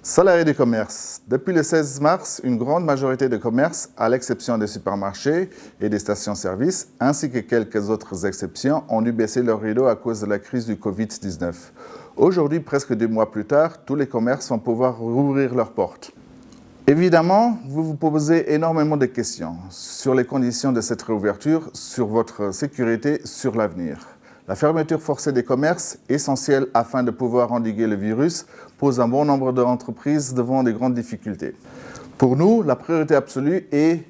Salariés du commerce. Depuis le 16 mars, une grande majorité de commerces, à l'exception des supermarchés et des stations-service, ainsi que quelques autres exceptions, ont dû baisser leurs rideaux à cause de la crise du Covid-19. Aujourd'hui, presque 2 mois plus tard, tous les commerces vont pouvoir rouvrir leurs portes. Évidemment, vous vous posez énormément de questions sur les conditions de cette réouverture, sur votre sécurité, sur l'avenir. La fermeture forcée des commerces, essentielle afin de pouvoir endiguer le virus, pose un bon nombre d'entreprises devant de grandes difficultés. Pour nous, la priorité absolue est,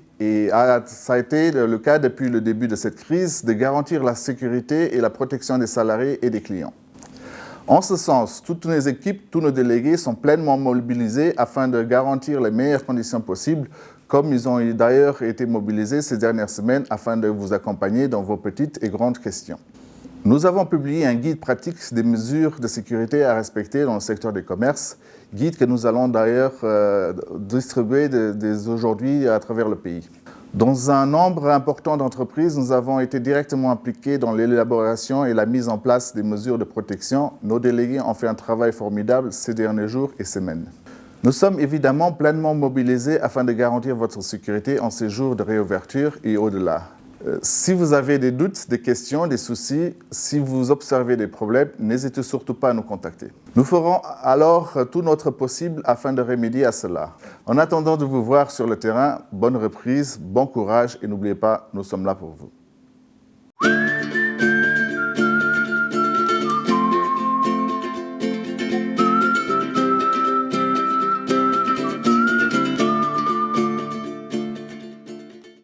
ça a été le cas depuis le début de cette crise, de garantir la sécurité et la protection des salariés et des clients. En ce sens, toutes nos équipes, tous nos délégués sont pleinement mobilisés afin de garantir les meilleures conditions possibles, comme ils ont d'ailleurs été mobilisés ces dernières semaines afin de vous accompagner dans vos petites et grandes questions. Nous avons publié un guide pratique des mesures de sécurité à respecter dans le secteur des commerces, guide que nous allons d'ailleurs distribuer dès aujourd'hui à travers le pays. Dans un nombre important d'entreprises, nous avons été directement impliqués dans l'élaboration et la mise en place des mesures de protection. Nos délégués ont fait un travail formidable ces derniers jours et semaines. Nous sommes évidemment pleinement mobilisés afin de garantir votre sécurité en ces jours de réouverture et au-delà. Si vous avez des doutes, des questions, des soucis, si vous observez des problèmes, n'hésitez surtout pas à nous contacter. Nous ferons alors tout notre possible afin de remédier à cela. En attendant de vous voir sur le terrain, bonne reprise, bon courage et n'oubliez pas, nous sommes là pour vous.